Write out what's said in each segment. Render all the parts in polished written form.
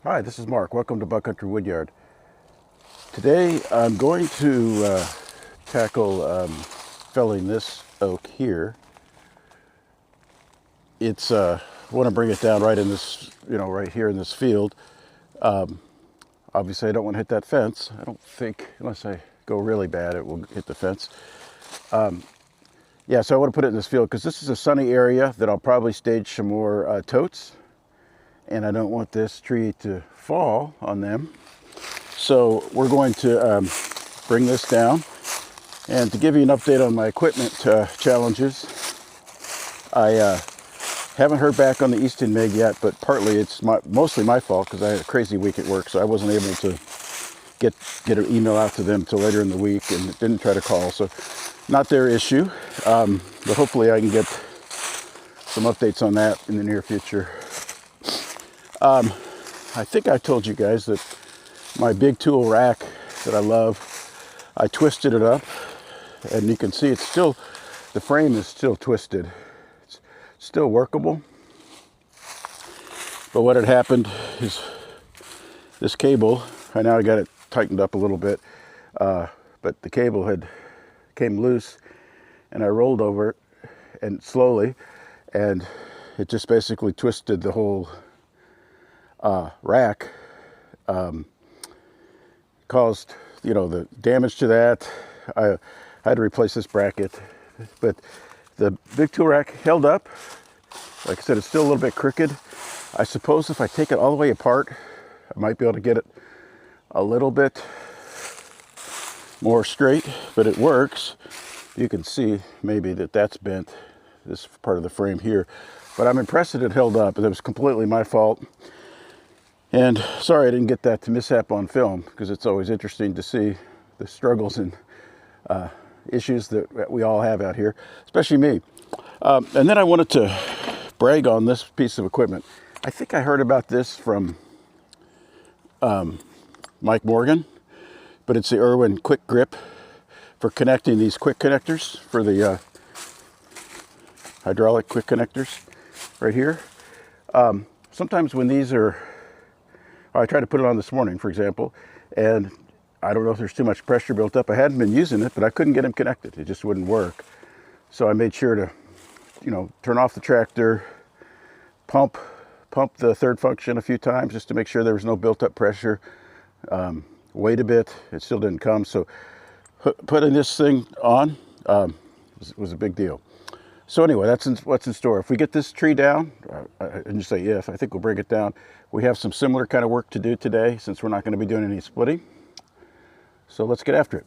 Hi, this is Mark. Welcome to Buck Country Woodyard. Today I'm going to tackle felling this oak here. It's want to bring it down right in this, right here in this field. Obviously, I don't want to hit that fence. I don't think, unless I go really bad, it will hit the fence. Yeah, so I want to put it in this field because this is a sunny area that I'll probably stage some more totes. And I don't want this tree to fall on them. So we're going to bring this down. And to give you an update on my equipment challenges, I haven't heard back on the Eastonmade yet, but partly it's mostly my fault because I had a crazy week at work, so I wasn't able to get an email out to them till later in the week and didn't try to call. So not their issue, but hopefully I can get some updates on that in the near future. I think I told you guys that my Bigtoolrack that I love, I twisted it up, and you can see it's still, the frame is still twisted. It's still workable. But what had happened is this cable, I now got it tightened up a little bit, but the cable came loose, and I rolled over it and slowly, and it just basically twisted the whole rack, caused the damage to that. I had to replace this bracket, but the Bigtoolrack held up. Like I said, it's still a little bit crooked. I suppose if I take it all the way apart, I might be able to get it a little bit more straight, but it works. You can see maybe that's bent, this part of the frame here, but I'm impressed that it held up. It was completely my fault. And sorry I didn't get that mishap on film, because it's always interesting to see the struggles and issues that we all have out here, especially me. And then I wanted to brag on this piece of equipment. I think I heard about this from Mike Morgan, but it's the Irwin Quick Grip for connecting these quick connectors for the hydraulic quick connectors right here. Sometimes when these are, I tried to put it on this morning, for example, and I don't know if there's too much pressure built up. I hadn't been using it, but I couldn't get them connected. It just wouldn't work. So I made sure to, turn off the tractor, pump the third function a few times just to make sure there was no built up pressure. Wait a bit, it still didn't come. So putting this thing on was a big deal. So anyway, that's what's in store. If we get this tree down, and you say if, I think we'll bring it down. We have some similar kind of work to do today since we're not going to be doing any splitting. So let's get after it.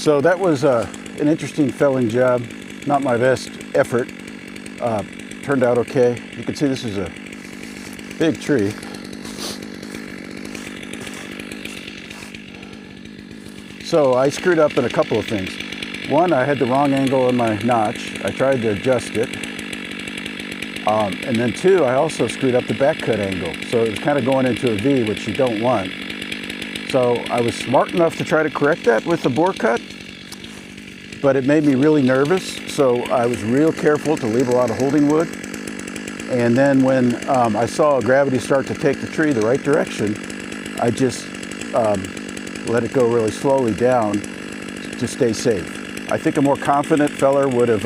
So that was an interesting felling job. Not my best effort. Turned out okay. You can see this is a big tree. So I screwed up in a couple of things. One, I had the wrong angle on my notch. I tried to adjust it. And then two, I also screwed up the back cut angle. So it was kind of going into a V, which you don't want. So I was smart enough to try to correct that with the bore cut, but it made me really nervous. So I was real careful to leave a lot of holding wood. And then when I saw gravity start to take the tree the right direction, I just let it go really slowly down to stay safe. I think a more confident feller would have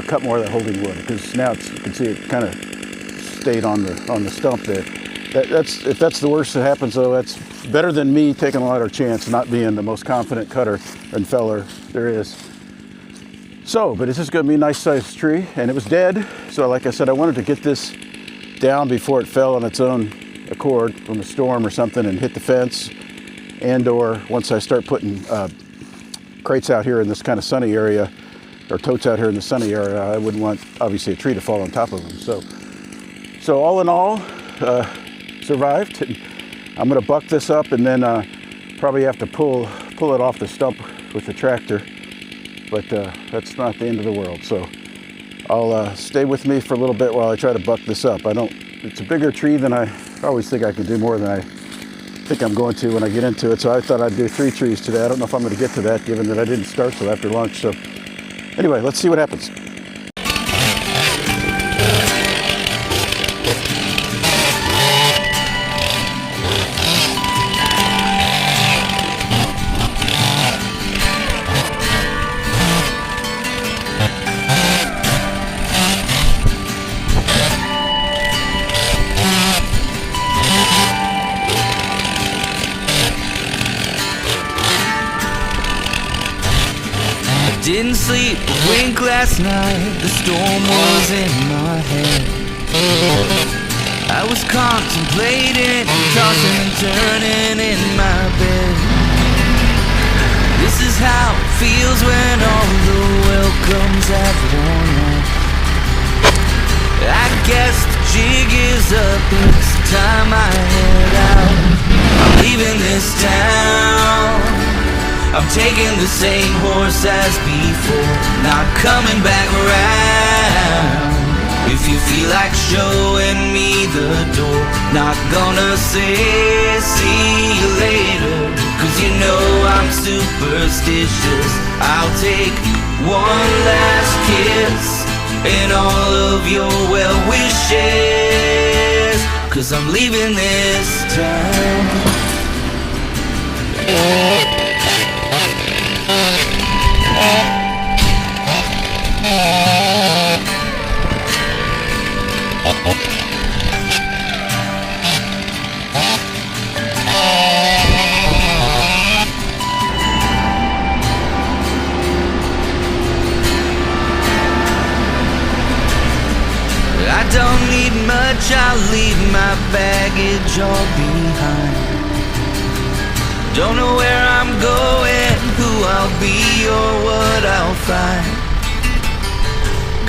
cut more of that holding wood, because now you can see it kind of stayed on the stump there. If that's the worst that happens, though, that's better than me taking a lot of chance, not being the most confident cutter and feller there is. So, but this is going to be a nice sized tree, and it was dead. So like I said, I wanted to get this down before it fell on its own accord from a storm or something and hit the fence, and or once I start putting crates out here in this kind of sunny area, or totes out here in the sunny area, I wouldn't want obviously a tree to fall on top of them. So all in all, survived. I'm going to buck this up and then probably have to pull it off the stump with the tractor, but that's not the end of the world. So I'll stay with me for a little bit while I try to buck this up. It's a bigger tree than I always think I can do, more than I think I'm going to when I get into it. So I thought I'd do 3 trees today. I don't know if I'm going to get to that, given that I didn't start till after lunch. So anyway, let's see what happens. Didn't sleep a wink last night, the storm was in my head. I was contemplating, tossing and turning in my bed. This is how it feels when all the welcomes have worn out. I guess the jig is up, it's time I head out. I'm leaving this town, I'm taking the same horse as before, not coming back around. If you feel like showing me the door, not gonna say see you later, cause you know I'm superstitious. I'll take one last kiss and all of your well wishes, cause I'm leaving this town. I don't need much, I'll leave my baggage all behind. Don't know where I'm going, who I'll be or what I'll find.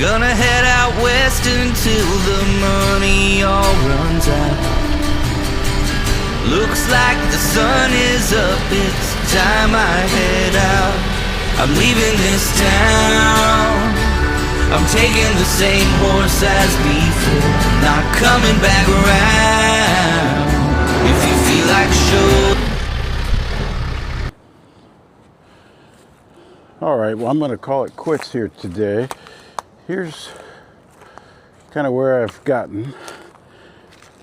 Gonna head out west until the money all runs out. Looks like the sun is up, it's time I head out. I'm leaving this town, I'm taking the same horse as before, not coming back around. If you feel like show. All right, well, I'm going to call it quits here today. Here's kind of where I've gotten.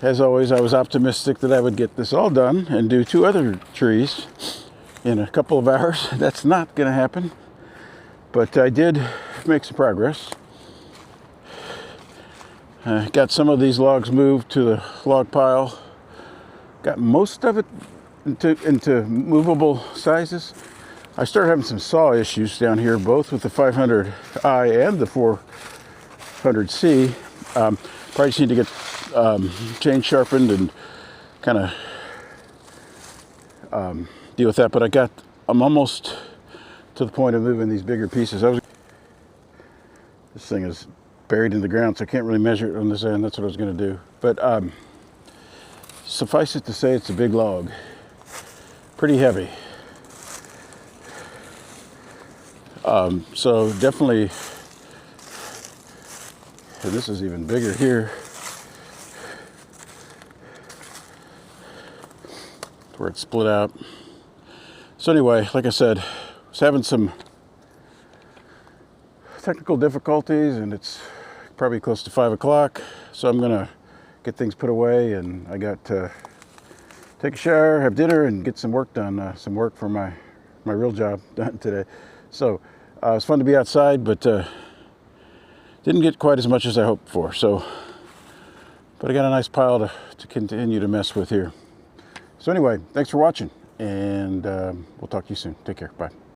As always, I was optimistic that I would get this all done and do 2 other trees in a couple of hours. That's not going to happen, but I did make some progress. I got some of these logs moved to the log pile. Got most of it into movable sizes. I started having some saw issues down here, both with the 500i and the 400C. Probably just need to get chain sharpened and kind of deal with that. But I got I'm almost to the point of moving these bigger pieces. This thing is buried in the ground, so I can't really measure it on this end. That's what I was going to do. But suffice it to say, it's a big log. Pretty heavy. So definitely, and this is even bigger here, where it's split out. So anyway, like I said, I was having some technical difficulties, and it's probably close to 5 o'clock. So I'm gonna get things put away, and I got to take a shower, have dinner, and get some work done. Some work for my real job done today. So it was fun to be outside, but didn't get quite as much as I hoped for. So, but I got a nice pile to continue to mess with here. So anyway, thanks for watching, and we'll talk to you soon. Take care. Bye.